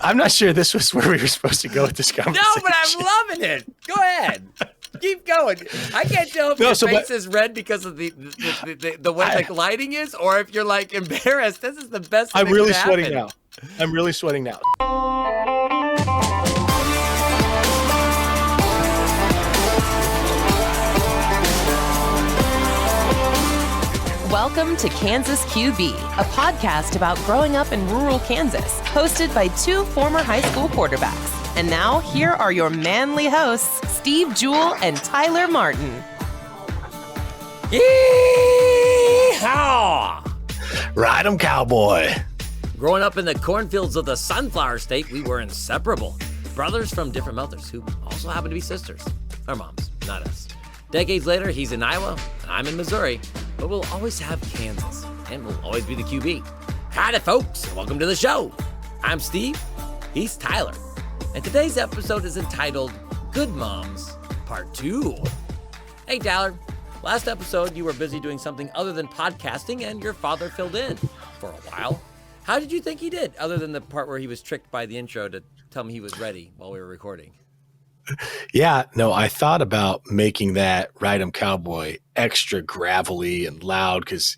I'm not sure this was where we were supposed to go with this conversation. No, but I'm loving it. Go ahead. Keep going. I can't tell if your face is red because of the way the lighting is, or if you're like embarrassed. This is the best thing I'm really that sweating happen. now. I'm really sweating now. Welcome to Kansas QB, a podcast about growing up in rural Kansas, hosted by two former high school quarterbacks. And now, here are your manly hosts, Steve Jewell and Tyler Martin. Yee-haw! Ride 'em, cowboy. Growing up in the cornfields of the Sunflower State, we were inseparable. Brothers from different mothers who also happen to be sisters. Our moms, not us. Decades later, he's in Iowa, and I'm in Missouri, but we'll always have Kansas, and we'll always be the QB. Howdy, folks, and welcome to the show. I'm Steve, he's Tyler, and today's episode is entitled Good Moms, Part 2. Hey, Tyler, last episode you were busy doing something other than podcasting, and your father filled in for a while. How did you think he did, other than the part where he was tricked by the intro to tell me he was ready while we were recording? Yeah, no, I thought about making that Ride 'em Cowboy extra gravelly and loud because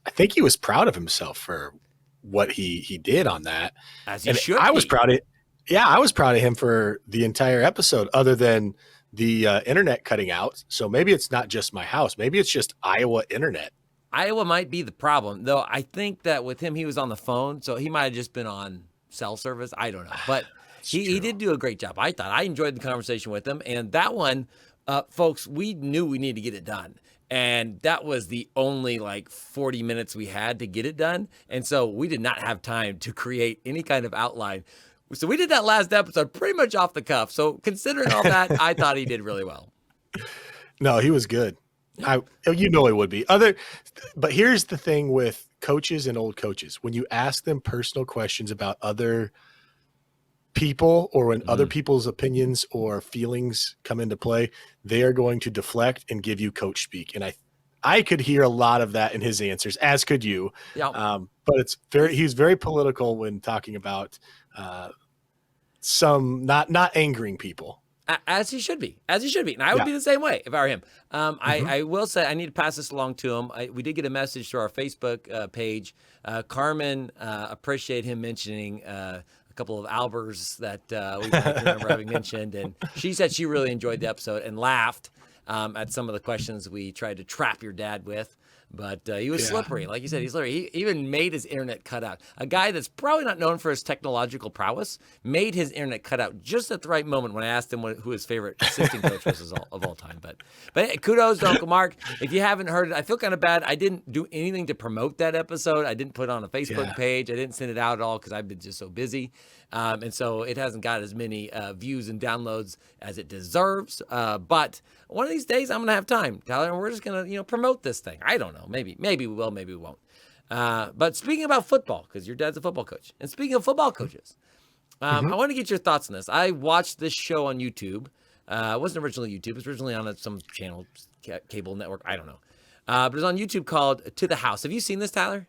I think he was proud of himself for what he did on that. As he should be. I was proud of him for the entire episode, other than the internet cutting out. So maybe it's not just my house. Maybe it's just Iowa internet. Iowa might be the problem, though. I think that with him, he was on the phone, so he might have just been on cell service. I don't know, but he did do a great job. I thought I enjoyed the conversation with him, and that one, folks, we knew we needed to get it done, and that was the only 40 minutes we had to get it done, and so we did not have time to create any kind of outline. So we did that last episode pretty much off the cuff. So considering all that, I thought he did really well. No, he was good. He would be. But here's the thing with coaches and old coaches: when you ask them personal questions about other people, or when other people's opinions or feelings come into play, they are going to deflect and give you coach speak. And I could hear a lot of that in his answers, as could you. Yeah. But he's very political when talking about some not angering people. As he should be. And I would be the same way if I were him. I will say I need to pass this along to him. We did get a message to our Facebook page. Carmen appreciated him mentioning a couple of Albers that we might remember having mentioned. And she said she really enjoyed the episode and laughed at some of the questions we tried to trap your dad with. But he was slippery. Like you said, he's slippery. He even made his internet cut out. A guy that's probably not known for his technological prowess made his internet cut out just at the right moment when I asked him who his favorite assistant coach was of all time. But hey, kudos to Uncle Mark. If you haven't heard it, I feel kind of bad. I didn't do anything to promote that episode. I didn't put it on a Facebook page. I didn't send it out at all because I've been just so busy. And so it hasn't got as many views and downloads as it deserves. But one of these days I'm going to have time, Tyler, and we're just going to, promote this thing. I don't know. Maybe we will, maybe we won't. But speaking about football, because your dad's a football coach, and speaking of football coaches, I want to get your thoughts on this. I watched this show on YouTube. It wasn't originally YouTube. It was originally on some channel, cable network. I don't know. But it was on YouTube called To the House. Have you seen this, Tyler?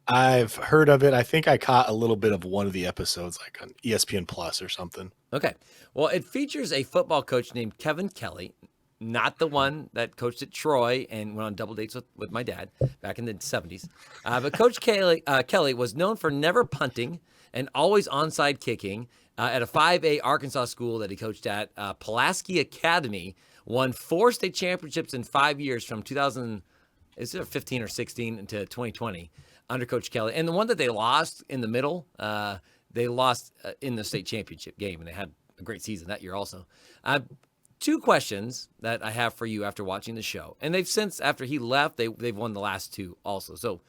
I've heard of it. I think I caught a little bit of one of the episodes, like on ESPN Plus or something. Okay. Well, it features a football coach named Kevin Kelly, not the one that coached at Troy and went on double dates with my dad back in the 70s. But Coach Kelly was known for never punting and always onside kicking at a 5A Arkansas school that he coached at. Pulaski Academy won 4 state championships in 5 years from 2015 or 16 to 2020 under Coach Kelly. And the one that they lost in the middle, they lost in the state championship game, and they had a great season that year also. 2 questions that I have for you after watching the show. And they've since, after he left, they've won the last 2 also. So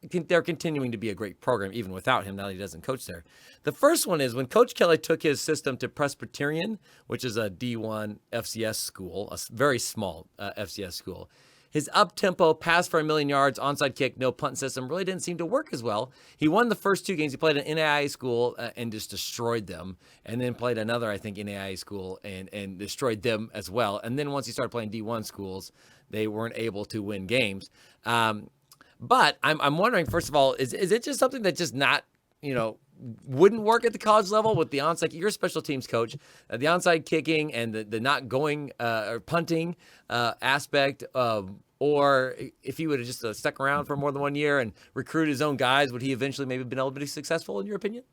they're continuing to be a great program even without him now that he doesn't coach there. The first one is when Coach Kelly took his system to Presbyterian, which is a D1 FCS school, a very small FCS school. His up-tempo, pass for 1,000,000 yards, onside kick, no punt system really didn't seem to work as well. He won the first 2 games. He played an NAIA school and just destroyed them, and then played another, I think, NAIA school and destroyed them as well. And then once he started playing D1 schools, they weren't able to win games. But I'm wondering, first of all, is it just something that's just not, wouldn't work at the college level with the onside. You're a special teams coach. The onside kicking and the not going or punting aspect or if he would have just stuck around for more than 1 year and recruited his own guys, would he eventually maybe been able to be successful in your opinion?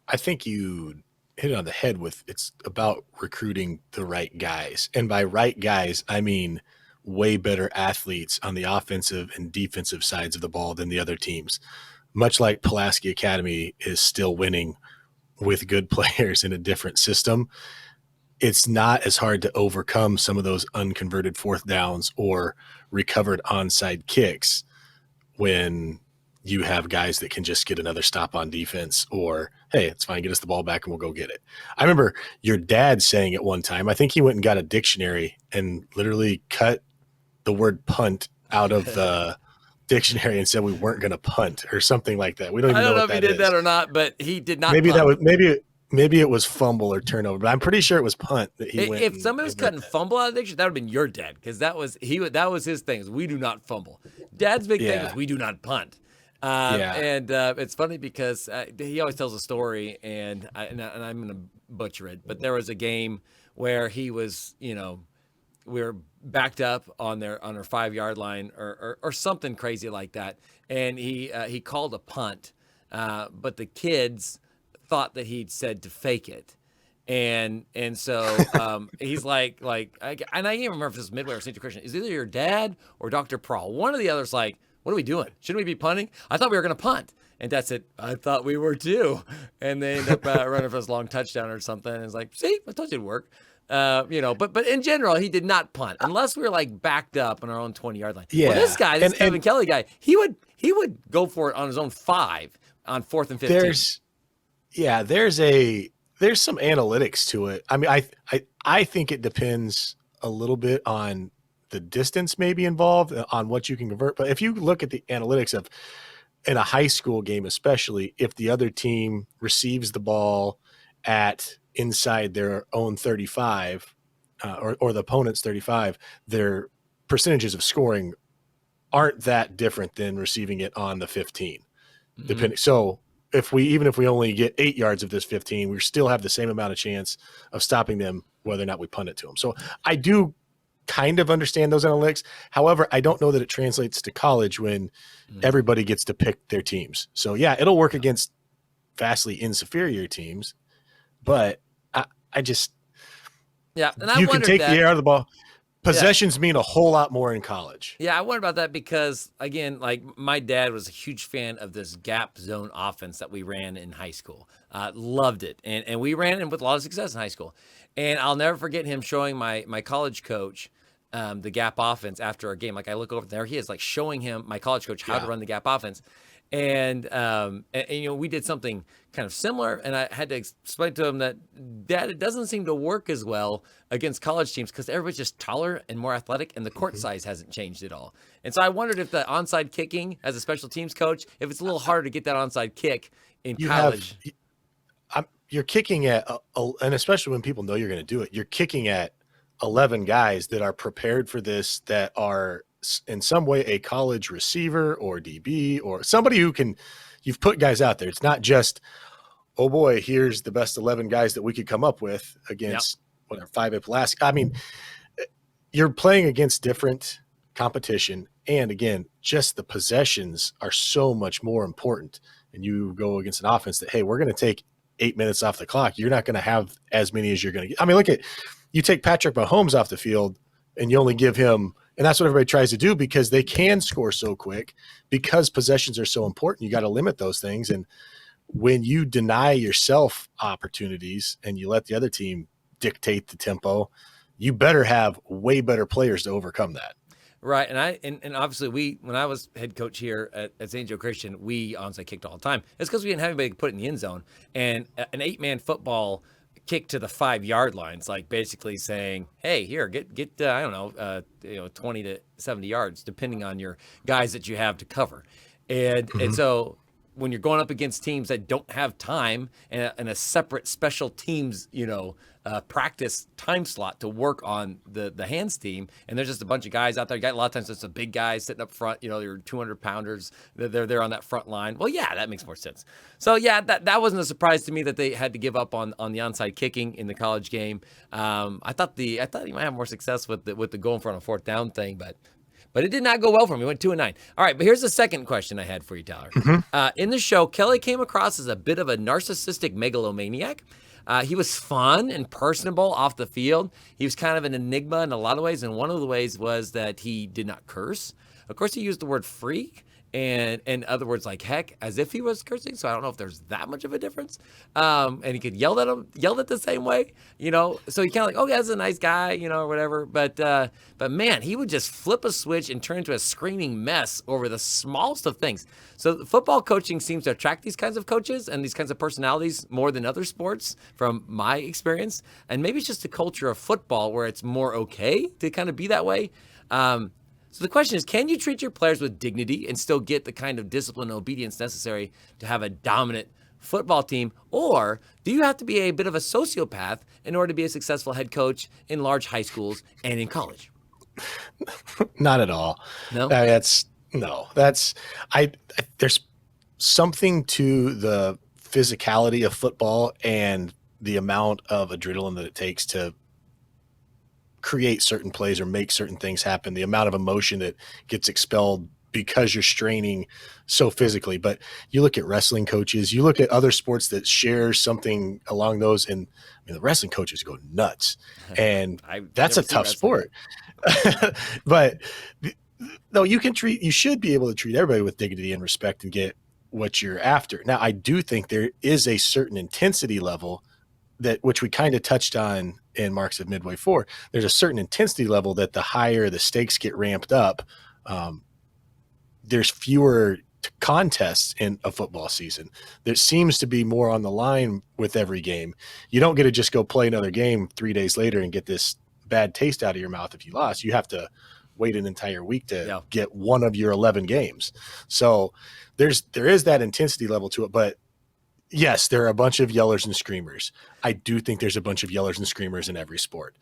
I think you hit it on the head with it's about recruiting the right guys. And by right guys, I mean way better athletes on the offensive and defensive sides of the ball than the other teams. Much like Pulaski Academy is still winning with good players in a different system, it's not as hard to overcome some of those unconverted fourth downs or recovered onside kicks when you have guys that can just get another stop on defense or, hey, it's fine, get us the ball back and we'll go get it. I remember your dad saying at one time, I think he went and got a dictionary and literally cut the word punt out of the dictionary and said we weren't going to punt or something like that. We don't even know what that is. I don't know if he did that or not, but he did not maybe punt. That was maybe it was fumble or turnover, but I'm pretty sure it was punt that he went. If somebody was cutting fumble out of the dictionary, that would have been your dad, because that was his thing. Is we do not fumble. Dad's big thing is we do not punt. And it's funny because he always tells a story, and I'm going to butcher it, but there was a game where he was, we were backed up on their 5-yard line or something crazy like that, and he called a punt, but the kids thought that he'd said to fake it. And so he's like, and I can't remember if this is Midway or St. Christian. Is either your dad or Dr. Prawl. One of the others like, what are we doing? Shouldn't we be punting? I thought we were going to punt. And Dad said, I thought we were too. And they end up running for this long touchdown or something. And it's like, see, I told you it'd work. But in general, he did not punt unless we were like backed up on our own 20-yard line. Yeah. Well, this guy, Kevin Kelly guy, he would go for it on his own 5 on 4th and 15. There's some analytics to it. I mean, I think it depends a little bit on the distance maybe involved, on what you can convert. But if you look at the analytics of in a high school game, especially if the other team receives the ball at inside their own 35 or the opponent's 35, their percentages of scoring aren't that different than receiving it on the 15. Depending. So even if we only get 8 yards of this 15, we still have the same amount of chance of stopping them, whether or not we punt it to them. So I do kind of understand those analytics. However, I don't know that it translates to college when everybody gets to pick their teams. So yeah, it'll work against vastly inferior teams, but I just, and you can take the air out of the ball. Possessions mean a whole lot more in college. Yeah, I wonder about that because, again, like my dad was a huge fan of this gap zone offense that we ran in high school. Loved it. And we ran it with a lot of success in high school. And I'll never forget him showing my college coach the gap offense after a game. Like I look over there, he is like showing him, my college coach, how to run the gap offense. And we did something kind of similar, and I had to explain to him that it doesn't seem to work as well against college teams because everybody's just taller and more athletic, and the court size hasn't changed at all. And so I wondered if the onside kicking, as a special teams coach, if it's a little harder to get that onside kick in college. You're kicking at, and especially when people know you're going to do it, you're kicking at 11 guys that are prepared for this, that are in some way a college receiver or DB or somebody you've put guys out there. It's not just, oh boy, here's the best 11 guys that we could come up with against whatever 5A Pulaski. I mean, you're playing against different competition. And again, just the possessions are so much more important. And you go against an offense that, hey, we're going to take 8 minutes off the clock. You're not going to have as many as you're going to get. I mean, you take Patrick Mahomes off the field and you only give him, and that's what everybody tries to do because they can score so quick because possessions are so important. You got to limit those things. And when you deny yourself opportunities and you let the other team dictate the tempo, you better have way better players to overcome that. Right. And obviously when I was head coach here at St. Joe Christian, we onside kicked all the time. It's because we didn't have anybody to put it in the end zone. And an 8-man football kick to the 5-yard line. It's like basically saying, hey, here, get 20 to 70 yards, depending on your guys that you have to cover. And so when you're going up against teams that don't have time and a separate special teams, practice time slot to work on the hands team, and there's just a bunch of guys out there. A lot of times it's a big guy sitting up front, your 200 pounders, they're there on that front line. Well, yeah, that makes more sense. So yeah, that wasn't a surprise to me that they had to give up on the onside kicking in the college game. I thought he might have more success with the going for on a fourth down thing, but it did not go well for him. He went 2-9. All right, but here's the second question I had for you, Tyler. In the show, Kelly came across as a bit of a narcissistic megalomaniac. He was fun and personable off the field. He was kind of an enigma in a lot of ways, and one of the ways was that he did not curse. Of course, he used the word freak and other words like heck as if he was cursing, so I don't know if there's that much of a difference. And he could yell at the same way, so he kind of like, oh, yeah, that's a nice guy, or whatever. But man, he would just flip a switch and turn into a screaming mess over the smallest of things. So football coaching seems to attract these kinds of coaches and these kinds of personalities more than other sports from my experience. And maybe it's just the culture of football where it's more okay to kind of be that way. So the question is, can you treat your players with dignity and still get the kind of discipline and obedience necessary to have a dominant football team? Or do you have to be a bit of a sociopath in order to be a successful head coach in large high schools and in college? Not at all. No? There's something to the physicality of football and the amount of adrenaline that it takes to create certain plays or make certain things happen, the amount of emotion that gets expelled because you're straining so physically. But you look at wrestling coaches, you look at other sports that share something along those, and the wrestling coaches go nuts, and that's a tough sport. But no, you should be able to treat everybody with dignity and respect and get what you're after. Now, I do think there is a certain intensity level which we kind of touched on in Marks of Midway 4. There's a certain intensity level that the higher the stakes get ramped up, there's fewer contests in a football season. There seems to be more on the line with every game. You don't get to just go play another game 3 days later and get this bad taste out of your mouth if you lost. You have to wait an entire week to get one of your 11 games. So there is that intensity level to it, but yes, there are a bunch of yellers and screamers. I do think there's a bunch of yellers and screamers in every sport.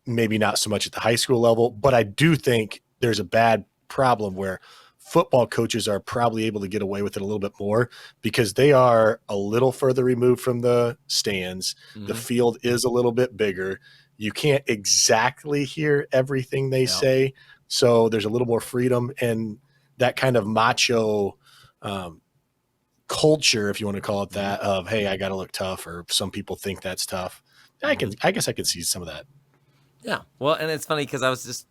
Maybe not so much at the high school level, but I do think there's a bad problem where football coaches are probably able to get away with it a little bit more because they are a little further removed from the stands. Mm-hmm. The field is a little bit bigger. You can't exactly hear everything they say. So there's a little more freedom, and that kind of macho culture, if you want to call it that, of, hey, I got to look tough, or some people think that's tough. I guess I could see some of that. Yeah. Well, and it's funny because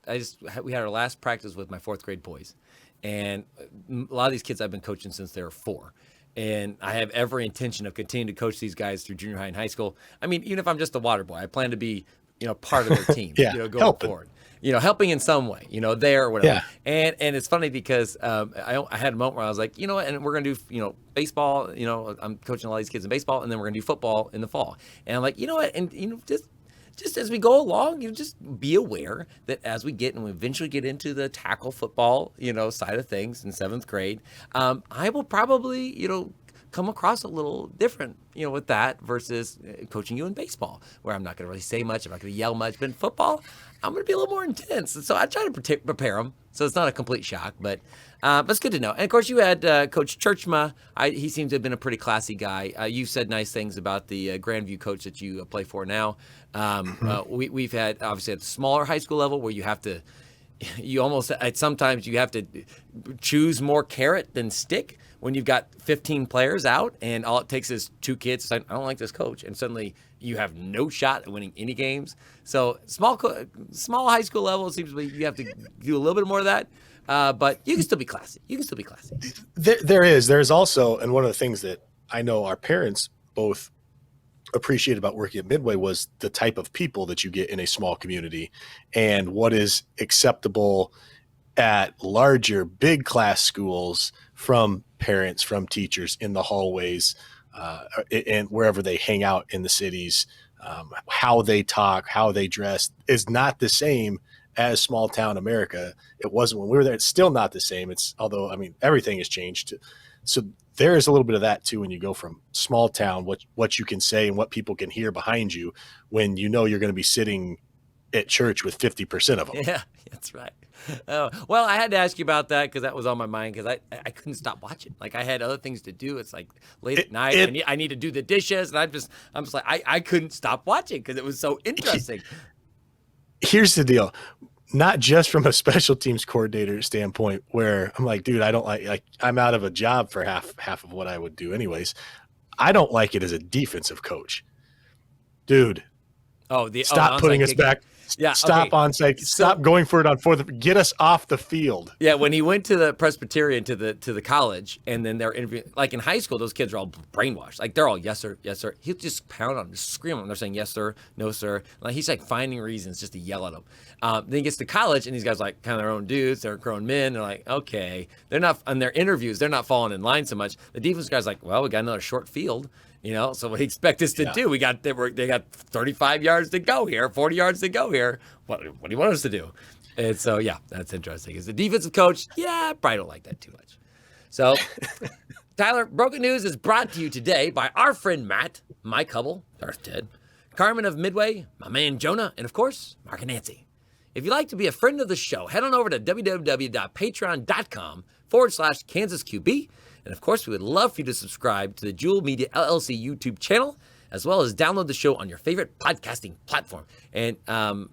we had our last practice with my fourth grade boys, and a lot of these kids I've been coaching since they were 4. And I have every intention of continuing to coach these guys through junior high and high school. I mean, even if I'm just a water boy, I plan to be, part of their team, going forward. Helping in some way, there or whatever. Yeah. And it's funny because I had a moment where I was like, and we're going to do, baseball, I'm coaching a lot of these kids in baseball, and then we're going to do football in the fall. And I'm like, and just as we go along, just be aware that as we eventually get into the tackle football, side of things in 7th grade, I will probably, come across a little different, with that versus coaching you in baseball, where I'm not going to really say much, I'm not going to yell much. But in football, I'm going to be a little more intense. And so I try to prepare them, so it's not a complete shock. But it's good to know. And, of course, you had Coach Churchma. He seems to have been a pretty classy guy. You've said nice things about the Grandview coach that you play for now. We've had, obviously, at the smaller high school level where you have to sometimes you have to choose more carrot than stick when you've got 15 players out and all it takes is 2 kids to say, I don't like this coach. And suddenly you have no shot at winning any games. So small high school level, it seems like you have to do a little bit more of that. But you can still be classy. There's also, and one of the things that I know our parents both appreciated about working at Midway was the type of people that you get in a small community and what is acceptable at larger, big class schools from parents, from teachers in the hallways, and wherever they hang out in the cities. How they talk, how they dress is not the same as small town America. It wasn't when we were there. It's still not the same. Although everything has changed. So there is a little bit of that too when you go from small town, what you can say and what people can hear behind you when you know you're going to be sitting at church with 50% of them. Yeah, that's right. Well, I had to ask you about that because that was on my mind because I couldn't stop watching. Like I had other things to do. It's like late at night. I need to do the dishes, and I'm just like I couldn't stop watching because it was so interesting. Here's the deal. Not just from a special teams coordinator standpoint where I'm like, dude, I don't like I'm out of a job for half of what I would do anyways. I don't like it as a defensive coach. Dude. Stop putting us back. Yeah, stop onside. Stop going for it on fourth. Get us off the field. Yeah, when he went to the Presbyterian to the college, and then they're interviewing. Like in high school, those kids are all brainwashed. Like they're all yes sir, yes sir. He'll just pound on them, just scream on them. They're saying yes sir, no sir. Like he's like finding reasons just to yell at them. Then he gets to college, and these guys are like kind of their own dudes. They're grown men. They're like, okay, they're not on their interviews. They're not falling in line so much. The defense guy's like, well, we got another short field. So what do you expect us to do? They got 35 yards to go here, 40 yards to go here. What do you want us to do? And so, yeah, that's interesting. As the defensive coach, I probably don't like that too much. So, Tyler, Broken News is brought to you today by our friend Matt, Mike Hubble, Darth Ted, Carmen of Midway, my man Jonah, and of course, Mark and Nancy. If you'd like to be a friend of the show, head on over to www.patreon.com/KansasQB. And of course, we would love for you to subscribe to the Jewel Media LLC YouTube channel, as well as download the show on your favorite podcasting platform. And I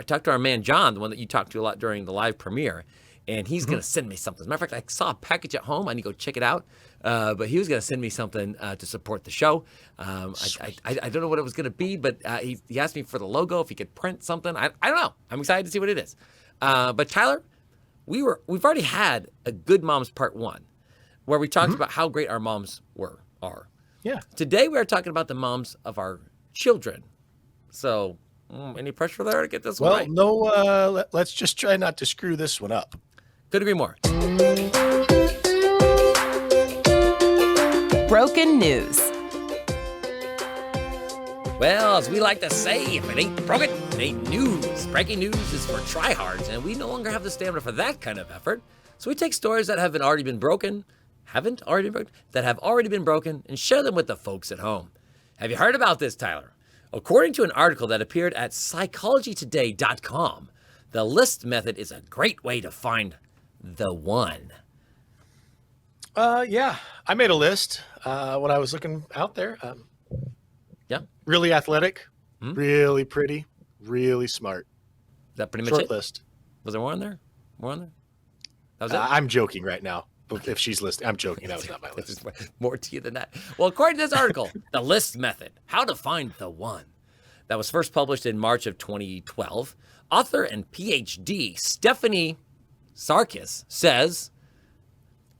talked to our man John, the one that you talked to a lot during the live premiere, and he's going to send me something. As a matter of fact, I saw a package at home. I need to go check it out. But he was going to send me something to support the show. I don't know what it was going to be, but he asked me for the logo, if he could print something. I don't know. I'm excited to see what it is. But Tyler, we've already had a Good Moms Part 1. Where we talked about how great our moms are. Yeah. Today we are talking about the moms of our children. So, any pressure there to get this one right? Well, no. Let's just try not to screw this one up. Couldn't agree more. Broken news. Well, as we like to say, if it ain't broken, it ain't news. Breaking news is for tryhards, and we no longer have the stamina for that kind of effort. So we take stories that have already been broken, that have already been broken, and share them with the folks at home. Have you heard about this, Tyler? According to an article that appeared at psychologytoday.com, the list method is a great way to find the one. Yeah, I made a list when I was looking out there. Really athletic, really pretty, really smart. Is that pretty much Short it? list. Was there more on there? That was it? I'm joking right now. If she's listening, I'm joking. That was not my list. More to you than that. Well, according to this article, the list method, how to find the one, that was first published in March of 2012. Author and PhD Stephanie Sarkis says,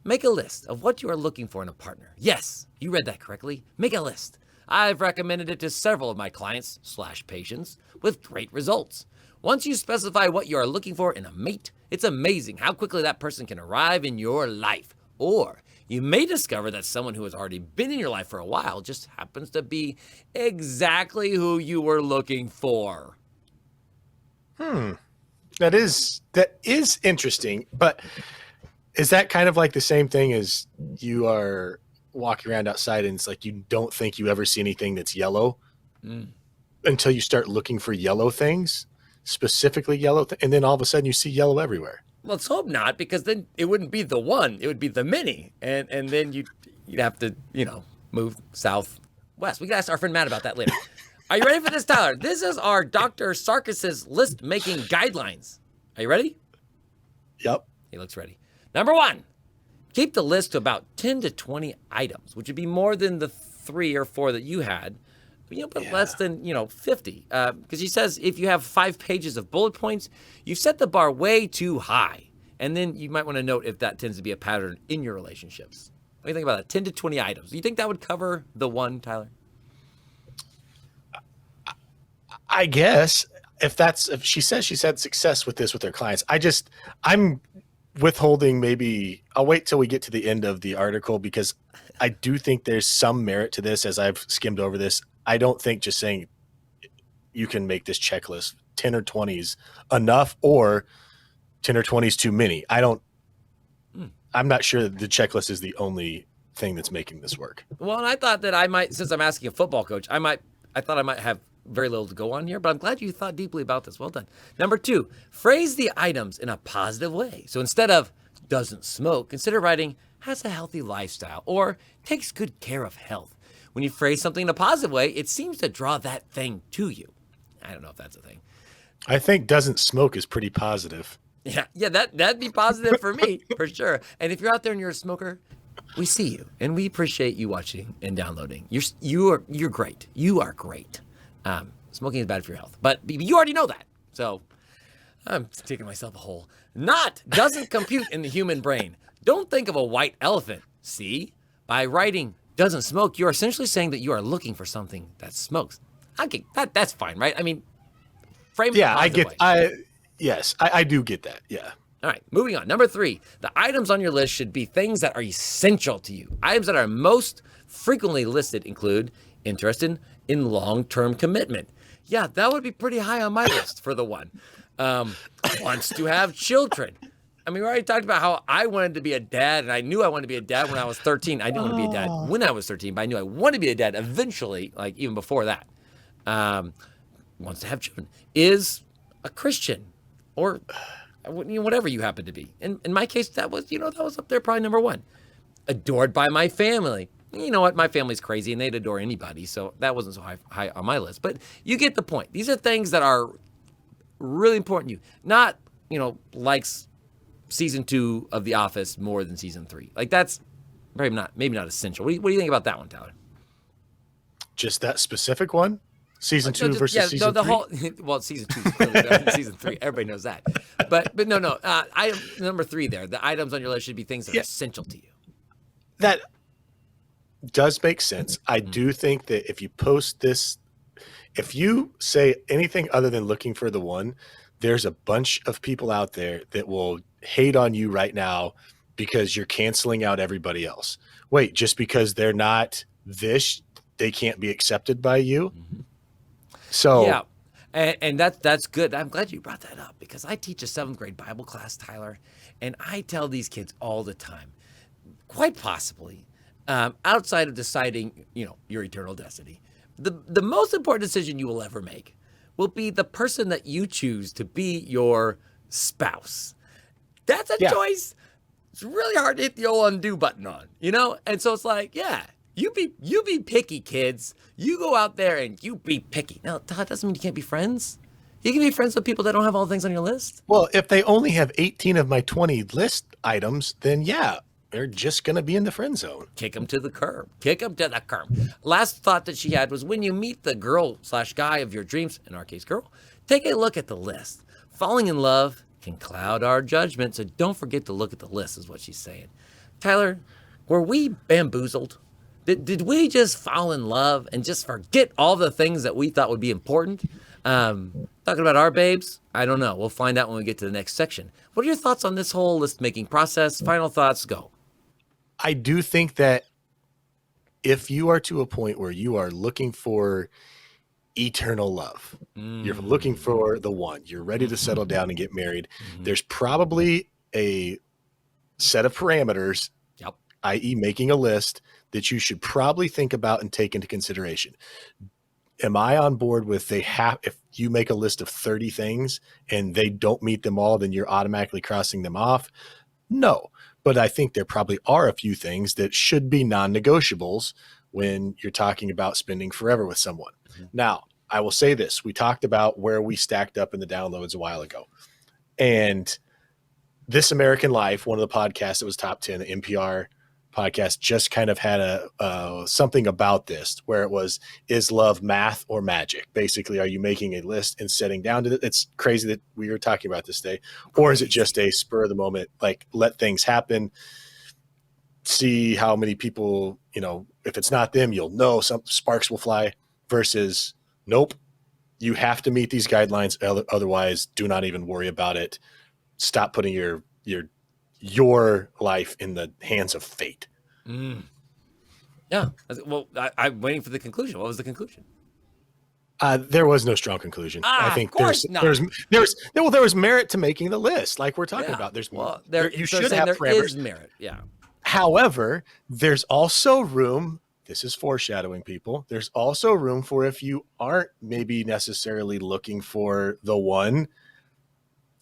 make a list of what you are looking for in a partner. Yes, you read that correctly. Make a list. I've recommended it to several of my clients / patients with great results. Once you specify what you are looking for in a mate, it's amazing how quickly that person can arrive in your life. Or you may discover that someone who has already been in your life for a while just happens to be exactly who you were looking for. That is interesting, but is that kind of like the same thing as you are walking around outside and it's like you don't think you ever see anything that's yellow until you start looking for yellow things? Specifically yellow, and then all of a sudden you see yellow everywhere. Let's hope not, because then it wouldn't be the one; it would be the many, and then you'd have to move southwest. We can ask our friend Matt about that later. Are you ready for this, Tyler? This is our Dr. Sarkis's list making guidelines. Are you ready? Yep. He looks ready. Number 1, keep the list to about 10 to 20 items, which would be more than the 3 or 4 that you had. But less than, 50. Because he says if you have 5 pages of bullet points, you've set the bar way too high. And then you might want to note if that tends to be a pattern in your relationships. What do you think about that? 10 to 20 items. Do you think that would cover the one, Tyler? I guess if she says she's had success with this with her clients, I'm withholding maybe. I'll wait till we get to the end of the article because I do think there's some merit to this as I've skimmed over this. I don't think just saying you can make this checklist 10 or 20 is enough or 10 or 20 is too many. I'm not sure that the checklist is the only thing that's making this work. Well, and I thought that I might, since I'm asking a football coach, I thought I might have very little to go on here, but I'm glad you thought deeply about this. Well done. Number 2, phrase the items in a positive way. So instead of doesn't smoke, consider writing has a healthy lifestyle or takes good care of health. When you phrase something in a positive way, it seems to draw that thing to you. I don't know if that's a thing. I think doesn't smoke is pretty positive. Yeah, that'd be positive for me, for sure. And if you're out there and you're a smoker, we see you and we appreciate you watching and downloading. You're great. You are great. Smoking is bad for your health, but you already know that. So I'm taking myself a hole. Doesn't compute in the human brain. Don't think of a white elephant. See, by writing doesn't smoke, you're essentially saying that you are looking for something that smokes. Okay, that's fine, right? I mean, frame it. Yeah, I get. Yes, I do get that. Yeah. All right, moving on. Number 3, the items on your list should be things that are essential to you. Items that are most frequently listed include interested in long-term commitment. Yeah, that would be pretty high on my list for the one. Wants to have children. I mean, we already talked about how I wanted to be a dad, and I knew I wanted to be a dad when I was 13. I didn't want to be a dad when I was 13, but I knew I wanted to be a dad eventually, like even before that. Wants to have children. Is a Christian, or whatever you happen to be. In my case, that was up there probably number 1. Adored by my family. You know what? My family's crazy, and they'd adore anybody, so that wasn't so high on my list. But you get the point. These are things that are really important to you. Not, likes season 2 of The Office more than season 3. Like, that's maybe not essential. What do you think about that one, Tyler? Just that specific one? Season 2 versus season 3? Well, season 2 is clearly better than season 3. Everybody knows that. But no. Item number 3 there. The items on your list should be things that are essential to you. That does make sense. I do think that if you post this, if you say anything other than looking for the one, there's a bunch of people out there that will hate on you right now because you're canceling out everybody else. Wait, just because they're not this, they can't be accepted by you? Mm-hmm. So yeah, and that's good. I'm glad you brought that up because I teach a 7th grade Bible class, Tyler, and I tell these kids all the time, quite possibly, outside of deciding, your eternal destiny, the most important decision you will ever make will be the person that you choose to be your spouse. That's a choice. It's really hard to hit the old undo button on, And so it's like, yeah. You be picky, kids. You go out there and you be picky. Now, that doesn't mean you can't be friends. You can be friends with people that don't have all the things on your list. Well, if they only have 18 of my 20 list items, then yeah, they're just going to be in the friend zone. Kick them to the curb. Last thought that she had was when you meet the girl/guy of your dreams, in our case, girl, take a look at the list. Falling in love can cloud our judgment, so don't forget to look at the list, is what she's saying. Tyler, were we bamboozled? Did we just fall in love and just forget all the things that we thought would be important? Talking about our babes? I don't know. We'll find out when we get to the next section. What are your thoughts on this whole list-making process? Final thoughts, go. I do think that if you are to a point where you are looking for eternal love, you're looking for the one, you're ready to settle down and get married, there's probably a set of parameters, i.e. making a list, that you should probably think about and take into consideration. Am I on board with if you make a list of 30 things and they don't meet them all, then you're automatically crossing them off? No, but I think there probably are a few things that should be non-negotiables when you're talking about spending forever with someone. Mm-hmm. Now, I will say this. We talked about where we stacked up in the downloads a while ago. And This American Life, one of the podcasts that was top 10, the NPR podcast, just kind of had something about this where it was, is love math or magic? Basically, are you making a list and setting down to it? It's crazy that we were talking about this today. Or is it just a spur of the moment, like let things happen, see how many people, if it's not them, you'll know some sparks will fly, versus nope, you have to meet these guidelines. Otherwise, do not even worry about it. Stop putting your life in the hands of fate. Yeah. Well, I'm waiting for the conclusion. What was the conclusion? There was no strong conclusion. I think there was merit to making the list, like we're talking about. You should have parameters. There is merit. Yeah. However, there's also room. This is foreshadowing, people. There's also room for if you aren't maybe necessarily looking for the one,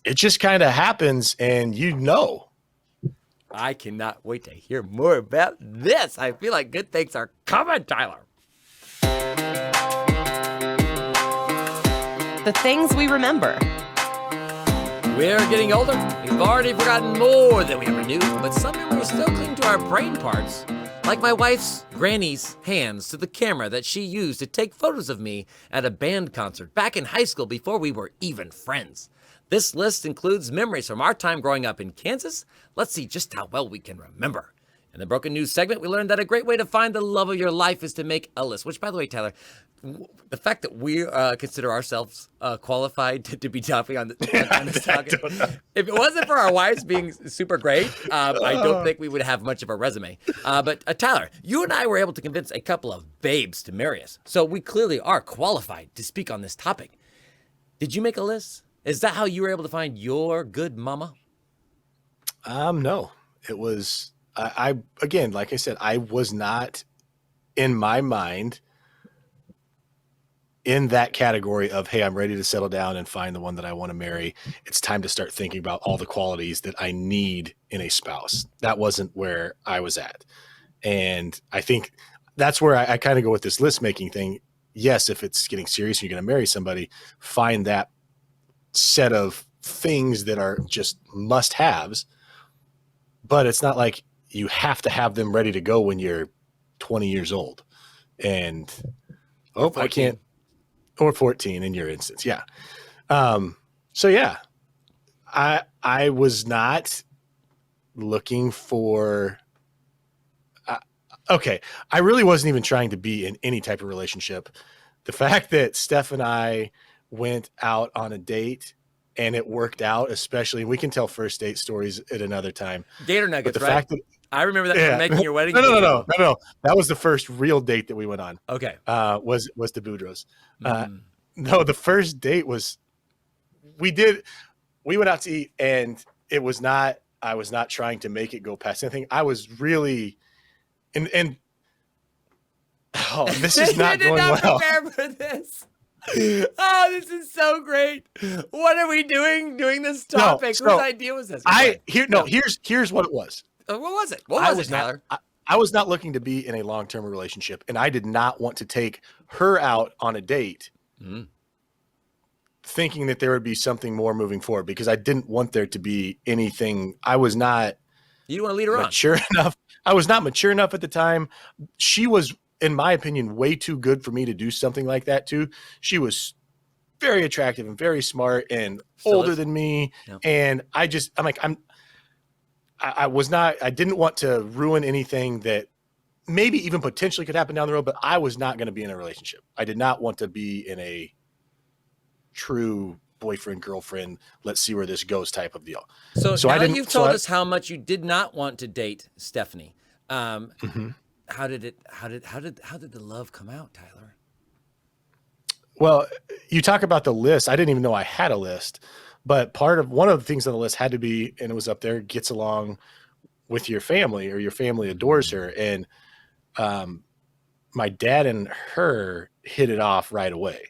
it just kind of happens and you know. I cannot wait to hear more about this. I feel like good things are coming, Tyler. The things we remember. We're getting older. We've already forgotten more than we ever knew, but some memories still cling to our brain parts. Like my wife's granny's hands to the camera that she used to take photos of me at a band concert back in high school before we were even friends. This list includes memories from our time growing up in Kansas. Let's see just how well we can remember. In the Broken News segment, we learned that a great way to find the love of your life is to make a list, which, by the way, Tyler, the fact that we consider ourselves qualified to be talking on this topic, if it wasn't for our wives being super great, I don't think we would have much of a resume. But Tyler, you and I were able to convince a couple of babes to marry us, so we clearly are qualified to speak on this topic. Did you make a list? Is that how you were able to find your good mama? No, it was. I again, like I said, I was not in my mind in that category of, hey, I'm ready to settle down and find the one that I want to marry. It's time to start thinking about all the qualities that I need in a spouse. That wasn't where I was at. And I think that's where I kind of go with this list making thing. Yes, if it's getting serious and you're going to marry somebody, find that set of things that are just must haves, but it's not like you have to have them ready to go when you're 20 years old and I can't, or 14 in your instance. Yeah. So yeah, I was not looking for, okay. I really wasn't even trying to be in any type of relationship. The fact that Steph and I went out on a date and it worked out, especially, we can tell first date stories at another time. Gator nuggets, the right? fact that, I remember that from making your wedding. No. That was the first real date that we went on. Okay. Was the Boudreaux's. No, the first date was, we went out to eat and it was not, I was not trying to make it go past anything. I was really, and this is not going well. You did not prepare for this. Oh, this is so great. What are we doing this topic? Whose idea was this? Here's what it was. What was it? What was it, Tyler? I was not looking to be in a long-term relationship, and I did not want to take her out on a date thinking that there would be something more moving forward, because I didn't want there to be anything. I was not You don't want to lead her mature enough. I was not mature enough at the time. She was, in my opinion, way too good for me to do something like that too. She was very attractive and very smart and older than me. Yeah. And I didn't want to ruin anything that maybe even potentially could happen down the road, but I was not going to be in a relationship. I did not want to be in a true boyfriend, girlfriend, let's see where this goes type of deal. So now you've told us how much you did not want to date Stephanie. How did the love come out, Tyler? Well, you talk about the list. I didn't even know I had a list, but one of the things on the list had to be, and it was up there, gets along with your family, or your family adores her. And my dad and her hit it off right away.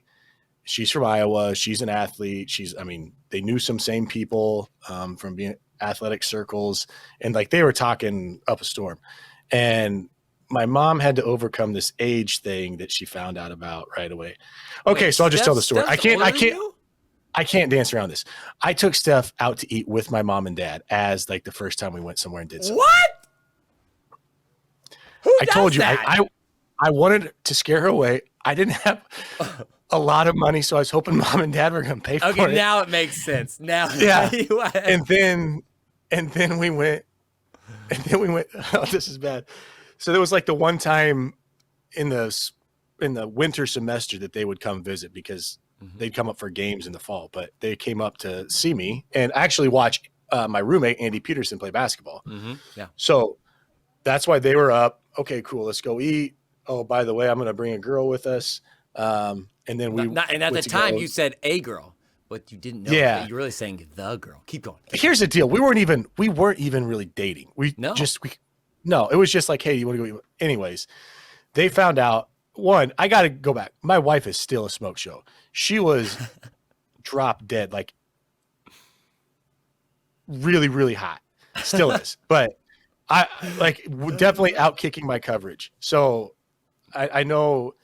She's from Iowa. She's an athlete. They knew some same people from being athletic circles, and like they were talking up a storm. And my mom had to overcome this age thing that she found out about right away. Okay, so I'll just tell the story. I can't dance around this. I took Steph out to eat with my mom and dad as like the first time we went somewhere and did something. What? I told you, I wanted to scare her away. I didn't have a lot of money, so I was hoping mom and dad were going to pay for it. Okay, now it makes sense. Now, yeah. and then we went. Oh, this is bad. So there was like the one time in the winter semester that they would come visit, because they'd come up for games in the fall, but they came up to see me and actually watch my roommate, Andy Peterson, play basketball. Yeah. So that's why they were up. Okay, cool. Let's go eat. Oh, by the way, I'm going to bring a girl with us. And then and at the time you said a girl, but you didn't know. Yeah. You're really saying the girl. Keep going. Here's the deal. We weren't even really dating. No, it was just like, hey, you want to go eat? Anyways, they found out. One, I got to go back. My wife is still a smoke show. She was drop dead, like really, really hot. Still is. But I like definitely out kicking my coverage. So I know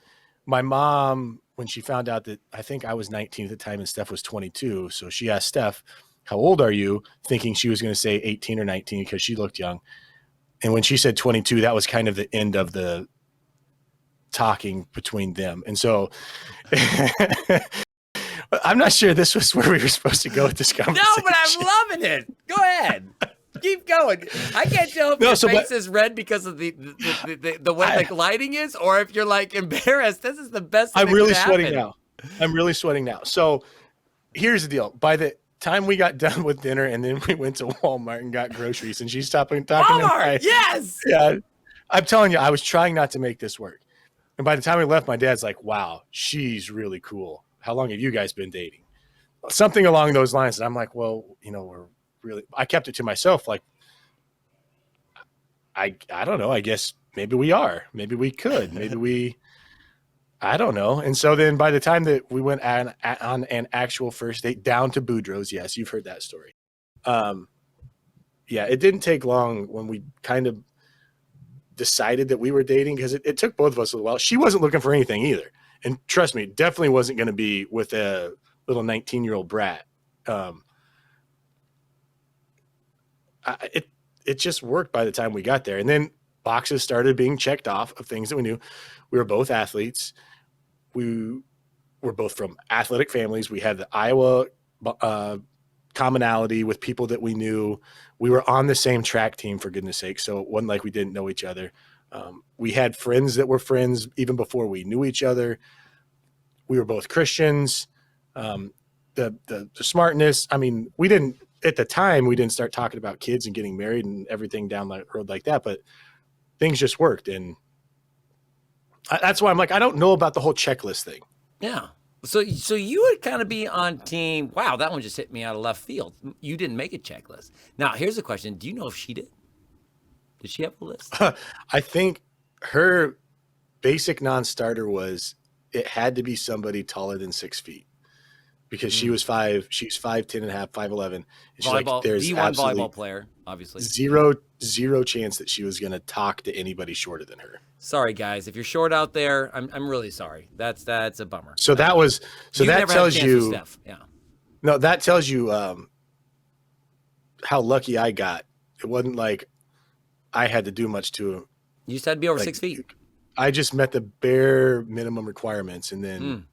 my mom, when she found out that I think I was 19 at the time and Steph was 22. So she asked Steph, how old are you? Thinking she was going to say 18 or 19 because she looked young. And when she said 22, that was kind of the end of the talking between them. And so I'm not sure this was where we were supposed to go with this conversation. No, but I'm loving it. Go ahead. Keep going. I can't tell if your face is red because of the way the lighting is, or if you're like embarrassed. This is the best thing I'm really sweating now. I'm really sweating now. So here's the deal. By the time we got done with dinner and then we went to Walmart and got groceries and she's talking Walmart, yes. Yeah. I'm telling you, I was trying not to make this work. And by the time we left, my dad's like, wow, she's really cool. How long have you guys been dating? Something along those lines. And I'm like, well, we're really, I kept it to myself. Like, I don't know. I guess maybe we are, maybe we could, I don't know. And so then by the time that we went on an actual first date down to Boudreaux's, yes, you've heard that story. Yeah, it didn't take long when we kind of decided that we were dating, because it took both of us a little while. She wasn't looking for anything either. And trust me, definitely wasn't going to be with a little 19-year-old brat. It just worked by the time we got there. And then boxes started being checked off of things that we knew. We were both athletes. We were both from athletic families. We had the Iowa commonality with people that we knew. We were on the same track team, for goodness sake. So it wasn't like we didn't know each other. We had friends that were friends even before we knew each other. We were both Christians. The smartness, I mean, at the time, we didn't start talking about kids and getting married and everything down the road like that, but things just worked. And that's why I'm like, I don't know about the whole checklist thing. Yeah. So you would kind of be on team, wow, that one just hit me out of left field. You didn't make a checklist. Now, here's the question. Do you know if she did? Did she have a list? I think her basic non-starter was it had to be somebody taller than 6 feet, because she's 5'10" and a half, 5'11". And she's like, there's D1 volleyball player, obviously. Zero chance that she was going to talk to anybody shorter than her. Sorry, guys. If you're short out there, I'm really sorry. That's a bummer. So that tells you, yeah. No, that tells you how lucky I got. It wasn't like I had to do much to him. You just had to be over 6 feet. I just met the bare minimum requirements, and then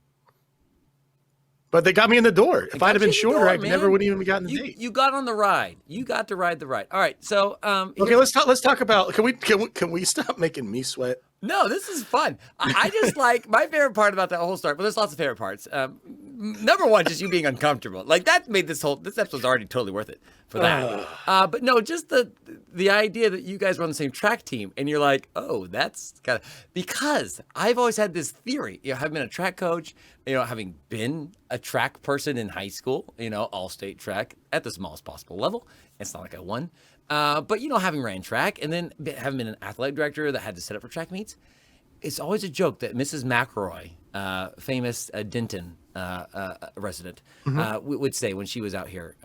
but they got me in the door. If I'd have been shorter, I never would have even gotten the date. You got on the ride. You got to ride the ride. All right. So okay, let's talk about, can we stop making me sweat? No, this is fun. I just like, my favorite part about that whole story, but there's lots of favorite parts. Number one, just you being uncomfortable. Like, that made this episode's already totally worth it for that. But no, just the idea that you guys were on the same track team, and you're like, oh, that's kind of, because I've always had this theory, having been a track coach, having been a track person in high school, all state track at the smallest possible level. It's not like I won. But, having ran track and then having been an athletic director that had to set up for track meets, it's always a joke that Mrs. McElroy, famous Denton resident, would say when she was out here.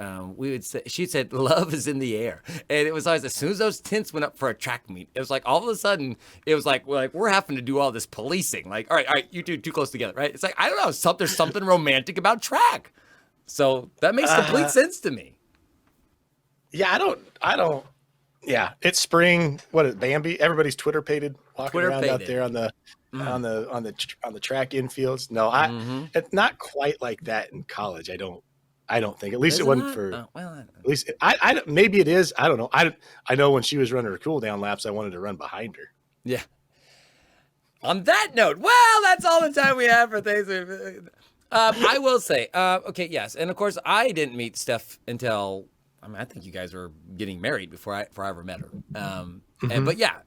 She said, love is in the air. And it was always, as soon as those tents went up for a track meet, it was like all of a sudden, it was like, we're having to do all this policing. Like, all right, you two too close together, right? It's like, I don't know, there's something romantic about track. So that makes complete sense to me. Yeah, I don't. Yeah, it's spring. What is Bambi? Everybody's Twitter-pated, walking around out there on the track infields. No, it's not quite like that in college. I don't think. At least it wasn't for. At least I maybe it is. I don't know. I know when she was running her cool down laps, I wanted to run behind her. Yeah. On that note, well, that's all the time we have for things. I will say, okay, yes, and of course, I didn't meet Steph until. I think you guys were getting married before I ever met her. But yeah,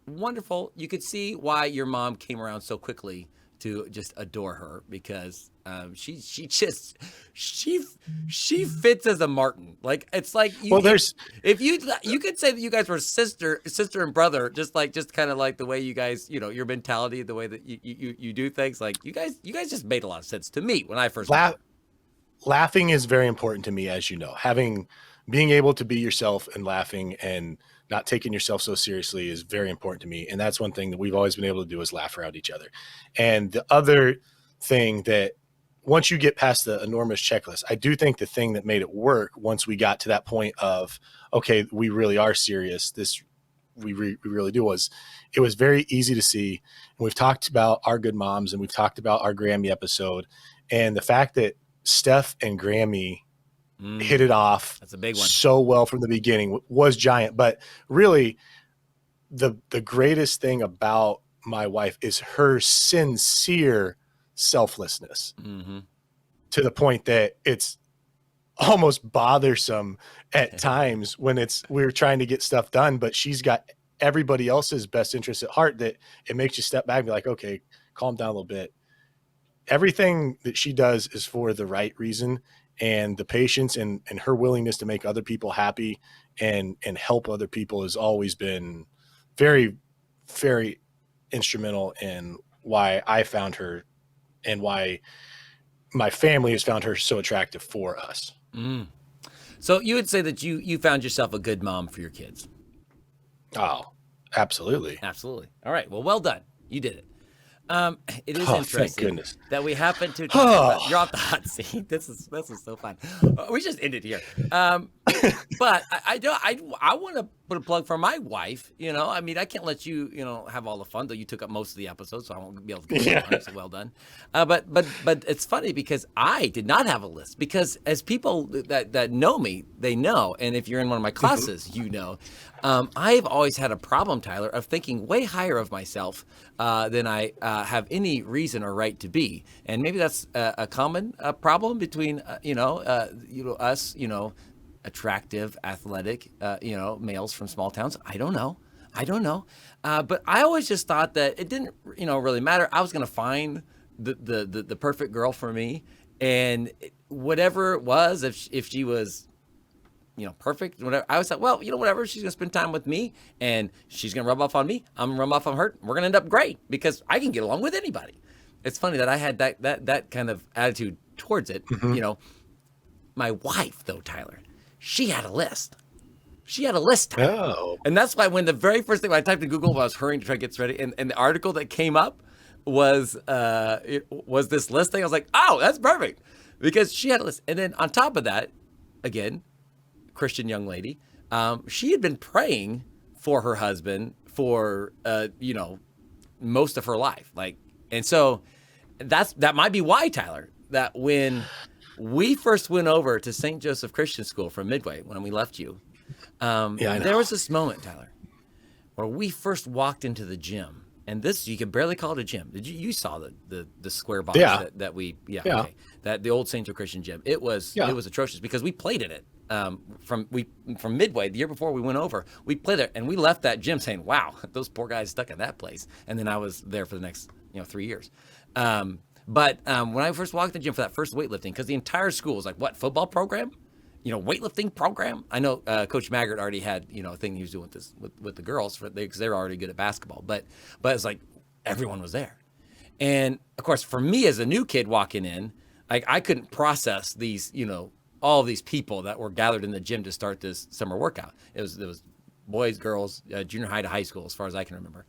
wonderful. You could see why your mom came around so quickly to just adore her, because she fits as a Martin. Like, it's like if you could say that you guys were sister and brother, just kind of like the way you guys, your mentality, the way that you do things. Like you guys just made a lot of sense to me when I first met her. Laughing is very important to me, as you know. Being able to be yourself and laughing and not taking yourself so seriously is very important to me. And that's one thing that we've always been able to do, is laugh around each other. And the other thing that, once you get past the enormous checklist, I do think the thing that made it work, once we got to that point of, okay, we really are serious, we really do, it was very easy to see. And we've talked about our good moms, and we've talked about our Grammy episode, and the fact that Steph and Grammy hit it off, that's a big one, so well from the beginning, was giant. But really, the greatest thing about my wife is her sincere selflessness, to the point that it's almost bothersome at times when we're trying to get stuff done, but she's got everybody else's best interest at heart, that it makes you step back and be like, okay, calm down a little bit. Everything that she does is for the right reason. And the patience and her willingness to make other people happy and help other people has always been very, very instrumental in why I found her and why my family has found her so attractive for us. So you would say that you found yourself a good mom for your kids? Oh, absolutely. Absolutely. All right. Well done. You did it. It is Thank interesting goodness. that we happen to talk about, you're off the hot seat. This is so fun. We just ended here. But I want to put a plug for my wife. I mean, I can't let you, have all the fun, though you took up most of the episode, so I won't be able to get on, so well done. But it's funny because I did not have a list, because as people that know me, they know, and if you're in one of my classes, I've always had a problem, Tyler, of thinking way higher of myself than I have any reason or right to be. And maybe that's a common problem between, us, attractive, athletic, males from small towns. I don't know. But I always just thought that it didn't, really matter. I was going to find the perfect girl for me. And whatever it was, if she was, perfect, whatever, I was like, well, whatever, she's going to spend time with me and she's going to rub off on me. I'm going to rub off on her. We're going to end up great because I can get along with anybody. It's funny that I had that kind of attitude towards it. My wife, though, Tyler, she had a list. Tyler. Oh. And that's why when the very first thing when I typed in Google, when I was hurrying to try to get this ready, and the article that came up was this list thing. I was like, oh, that's perfect, because she had a list. And then on top of that, again, Christian young lady, she had been praying for her husband for most of her life, and so that might be why, Tyler, that when we first went over to St. Joseph Christian School from Midway, when we left you, there was this moment, Tyler, where we first walked into the gym, and this, you could barely call it a gym. You saw the square box that we okay, that the old St. Joe Christian gym. It was atrocious because we played in it. From Midway the year before we went over, we played there, and we left that gym saying, wow, those poor guys stuck in that place. And then I was there for the next 3 years. But when I first walked in the gym for that first weightlifting, because the entire school was like, what, football program? Weightlifting program? I know Coach Maggart already had a thing he was doing with the girls because they were already good at basketball. But it's like everyone was there. And of course, for me as a new kid walking in, I couldn't process these, all of these people that were gathered in the gym to start this summer workout. It was boys, girls, junior high to high school, as far as I can remember.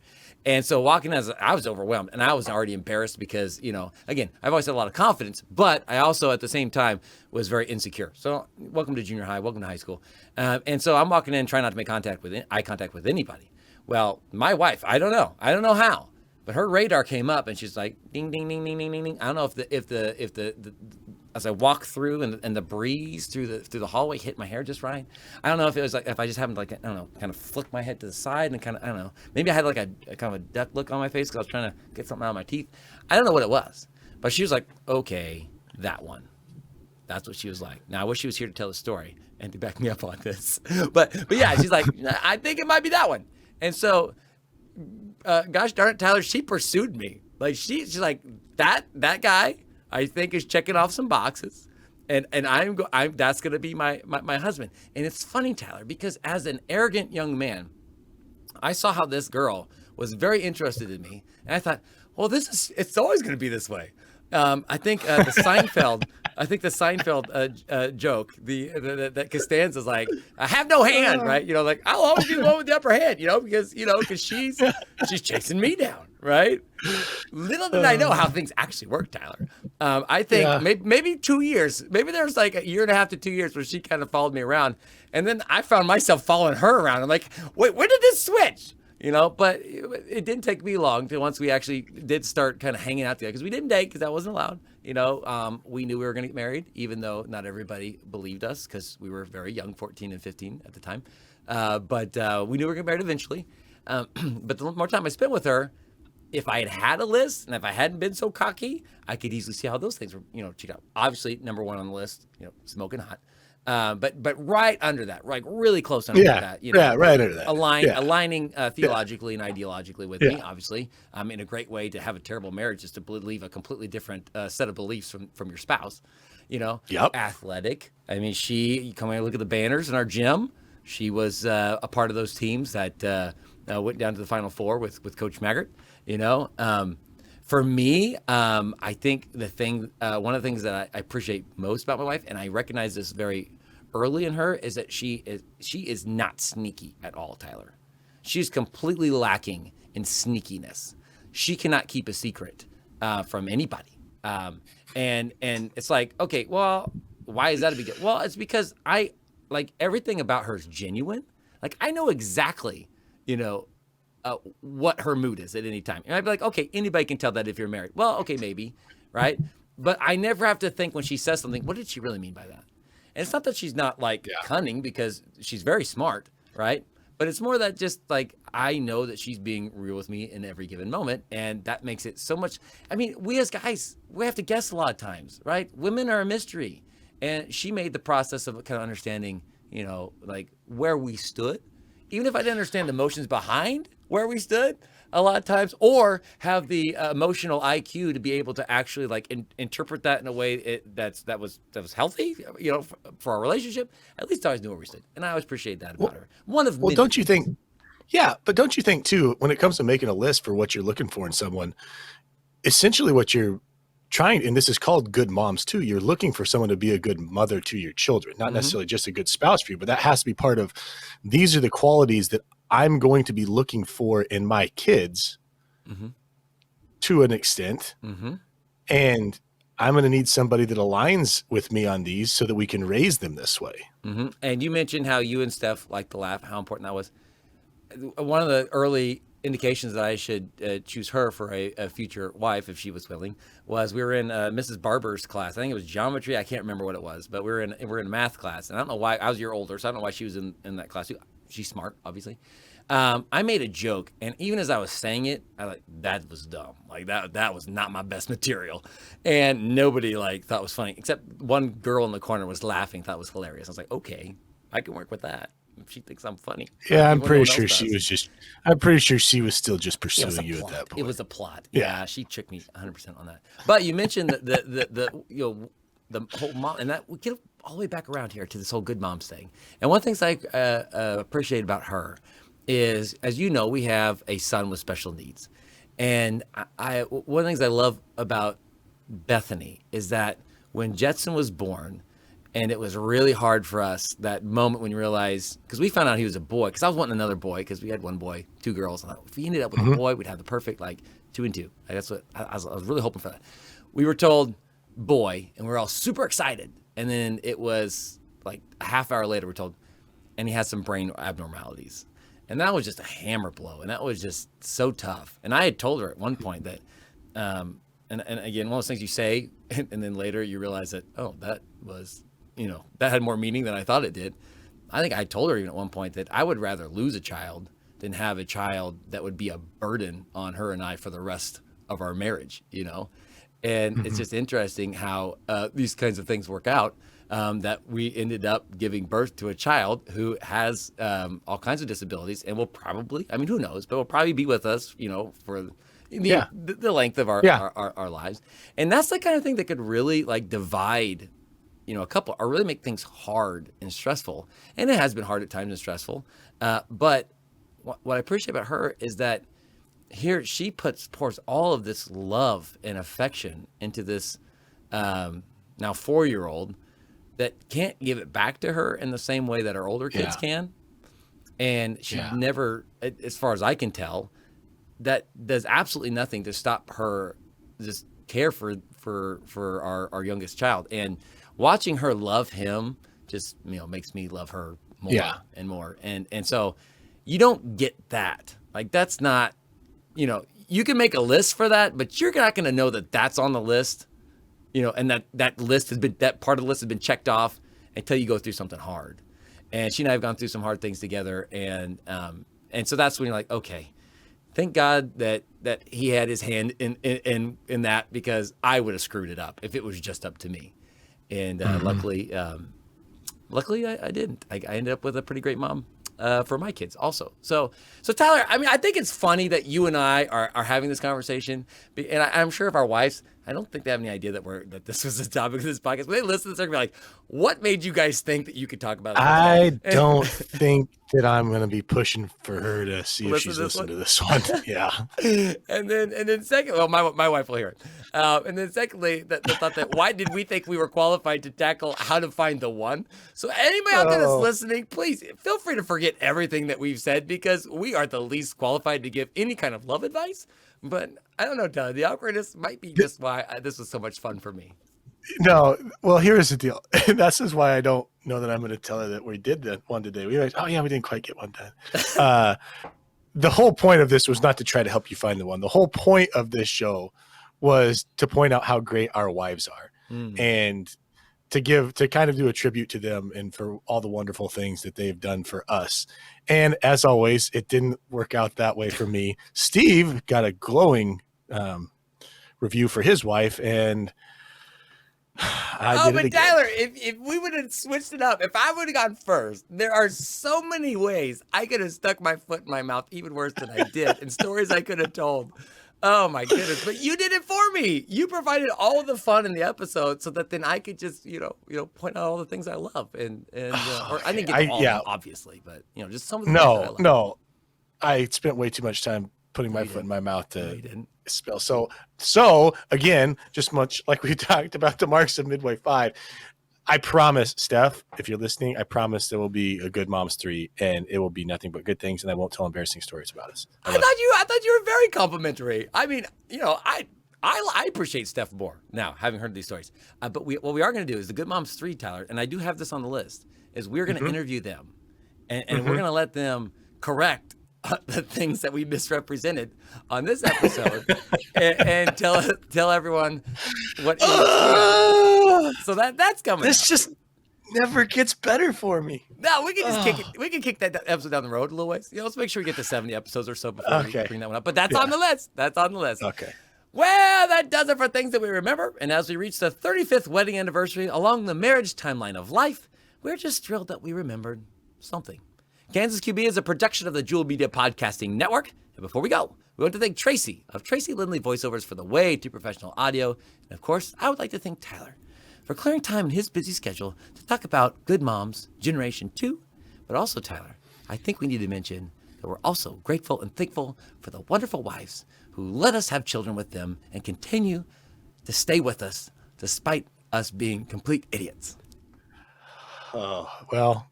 And so walking I was overwhelmed, and I was already embarrassed because, again, I've always had a lot of confidence, but I also at the same time was very insecure. So welcome to junior high, welcome to high school. And so I'm walking in, trying not to make eye contact with anybody. Well, my wife, I don't know how, but her radar came up and she's like, ding, ding, ding, ding, ding, ding, ding. I don't know if the as I walked through and the breeze through the hallway hit my hair just right. I don't know if it was like, if I just happened to kind of flick my head to the side and kind of, I don't know, maybe I had like a kind of a duck look on my face because I was trying to get something out of my teeth. I don't know what it was, but she was like, okay, that one. That's what she was like. Now I wish she was here to tell the story and to back me up on this, but yeah, she's like, I think it might be that one. And so gosh darn it, Tyler, she pursued me. Like she's like that guy I think is checking off some boxes. And I'm that's going to be my husband. And it's funny, Tyler, because as an arrogant young man, I saw how this girl was very interested in me. And I thought, well, it's always going to be this way. I think the Seinfeld joke, that Costanza's like, I have no hand, right? You know, like I'll always be the one with the upper hand, because she's chasing me down, right? Little did I know how things actually work, Tyler. I think maybe 2 years, maybe there was like a year and a half to 2 years where she kind of followed me around, and then I found myself following her around. I'm like, wait, when did this switch? But it didn't take me long till once we actually did start kind of hanging out together, because we didn't date because that wasn't allowed. We knew we were going to get married, even though not everybody believed us because we were very young, 14 and 15 at the time. But we knew we were going to get married eventually. But the more time I spent with her, if I had a list and if I hadn't been so cocky, I could easily see how those things were, checked out. Obviously, number one on the list, smoking hot. But right under that, like really close under that, right under that, aligning theologically and ideologically with me, obviously, in a great way to have a terrible marriage is to believe a completely different set of beliefs from your spouse, athletic. I mean, you come and look at the banners in our gym. She was a part of those teams that went down to the Final Four with Coach Maggart, For me, I think one of the things that I appreciate most about my wife, and I recognize this very early in her, is that she is not sneaky at all, Tyler. She's completely lacking in sneakiness. She cannot keep a secret from anybody. And it's like, okay, well, why is that a big deal? Well, it's because everything about her is genuine. Like I know exactly, what her mood is at any time. And I'd be like, okay, anybody can tell that if you're married. Well, okay, maybe, right? But I never have to think when she says something, what did she really mean by that? And it's not that she's not cunning, because she's very smart, right? But it's more that just I know that she's being real with me in every given moment. And that makes it so much. I mean, we as guys, we have to guess a lot of times, right? Women are a mystery. And she made the process of kind of understanding, where we stood. Even if I didn't understand the emotions behind where we stood a lot of times, or have the emotional IQ to be able to actually interpret that in a way that was healthy, for our relationship. At least I always knew where we stood, and I always appreciate that about her. Don't you think? Yeah, but don't you think too, when it comes to making a list for what you're looking for in someone, essentially what you're trying, and this is called good moms too, you're looking for someone to be a good mother to your children, not necessarily just a good spouse for you, but that has to be part of, these are the qualities that I'm going to be looking for in my kids to an extent. And I'm going to need somebody that aligns with me on these so that we can raise them this way. And you mentioned how you and Steph like to laugh, how important that was. One of the early indications that I should choose her for a future wife, if she was willing, was we were in Mrs. Barber's class. I think it was geometry. I can't remember what it was, but we're in math class. And I don't know why. I was a year older, so I don't know why she was in that class. She's smart, obviously. I made a joke, and even as I was saying it, I was like, that was dumb. Like that was not my best material. And nobody thought it was funny, except one girl in the corner was laughing, thought it was hilarious. I was like, okay, I can work with that. She thinks I'm funny. Yeah, I'm pretty sure she was still just pursuing you at that point. It was a plot. Yeah, she tricked me 100% on that. But you mentioned the whole mom, and that we get all the way back around here to this whole good moms thing. And one of the things I appreciate about her is, as you know, we have a son with special needs. And one of the things I love about Bethany is that when Jetson was born, and it was really hard for us, that moment when you realize, because we found out he was a boy, because I was wanting another boy, because we had one boy, 2 girls. And if we ended up with a boy, we'd have the perfect 2 and 2. That's what I was really hoping for that. We were told boy, and we were all super excited. And then it was a half hour later, we're told, and he has some brain abnormalities. And that was just a hammer blow. And that was just so tough. And I had told her at one point that, and again, one of those things you say, and then later you realize that, oh, that was, that had more meaning than I thought it did. I think I told her even at one point that I would rather lose a child than have a child that would be a burden on her and I for the rest of our marriage, And it's just interesting how these kinds of things work out, that we ended up giving birth to a child who has all kinds of disabilities and will probably, I mean, who knows, but will probably be with us, for the length of our lives. And that's the kind of thing that could really like divide, a couple, or really make things hard and stressful. And it has been hard at times and stressful. But what I appreciate about her is that here she pours all of this love and affection into this now 4-year-old that can't give it back to her in the same way that our older kids can. And she never, as far as I can tell, that does absolutely nothing to stop her just care for our youngest child. And watching her love him just makes me love her more and more. And so you don't get that. Like that's not, you can make a list for that, but you're not going to know that that's on the list, and that list has been, that part of the list has been checked off until you go through something hard. And she and I have gone through some hard things together. And so that's when you're like, okay, thank God that he had his hand in that, because I would have screwed it up if it was just up to me. And luckily I didn't. I ended up with a pretty great mom for my kids also. So Tyler, I mean, I think it's funny that you and I are having this conversation, and I'm sure if our wives, I don't think they have any idea that this was the topic of this podcast. When they listen to this, they're gonna be like, "What made you guys think that you could talk about this?" I don't think that I'm going to be pushing for her to see if she's listened to this one. Yeah. And then second, well, my wife will hear it. And then secondly, the thought that why did we think we were qualified to tackle how to find the one? So anybody out there that's listening, please feel free to forget everything that we've said, because we are the least qualified to give any kind of love advice. But I don't know, Tyler, the awkwardness might be just why this was so much fun for me. No, well, here's the deal. That's just why I don't know that I'm going to tell her that we did that one today. We were like, we didn't quite get one done. The whole point of this was not to try to help you find the one. The whole point of this show was to point out how great our wives are and to kind of do a tribute to them and for all the wonderful things that they've done for us. And as always, it didn't work out that way for me. Steve got a glowing review for his wife, and but Tyler, if we would have switched it up, if I would have gone first, there are so many ways I could have stuck my foot in my mouth even worse than I did, and stories I could have told. Oh my goodness! But you did it for me. You provided all the fun in the episode, so that then I could just point out all the things I love, and or I didn't get them all, obviously, but just some of the things that I love. No, I spent way too much time putting my foot in my mouth to spell. So again, just much like we talked about the marks of Midway 5, I promise, Steph, if you're listening, I promise there will be a Good Moms 3, and it will be nothing but good things, and I won't tell embarrassing stories about us. I thought you were very complimentary. I mean, I appreciate Steph more now, having heard these stories. But what we are going to do is the Good Moms 3, Tyler, and I do have this on the list, is we're going to interview them, and we're going to let them correct the things that we misrepresented on this episode and tell everyone what so that's coming. This just never gets better for me. No, we can just kick it. We can kick that episode down the road a little ways. Let's make sure we get to 70 episodes or so before we bring that one up. But that's on the list. That's on the list. Okay. Well, that does it for things that we remember. And as we reach the 35th wedding anniversary along the marriage timeline of life, we're just thrilled that we remembered something. Kansas QB is a production of the Jewel Media Podcasting Network. And before we go, we want to thank Tracy of Tracy Lindley Voiceovers for the way too professional audio. And of course, I would like to thank Tyler for clearing time in his busy schedule to talk about Good Moms Generation 2. But also, Tyler, I think we need to mention that we're also grateful and thankful for the wonderful wives who let us have children with them and continue to stay with us despite us being complete idiots. Oh, well,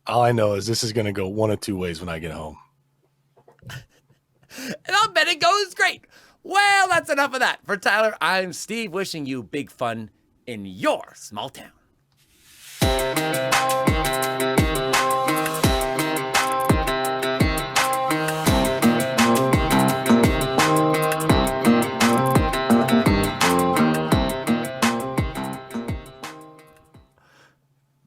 all I know is this is going to go one of two ways when I get home. And I'll bet it goes great. Well, that's enough of that. For Tyler, I'm Steve, wishing you big fun in your small town.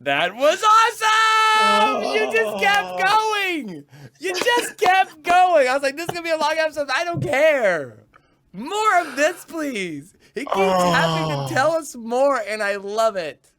That was awesome! You just kept going! You just kept going! I was like, this is going to be a long episode. I don't care. More of this, please. He keeps having to tell us more, and I love it.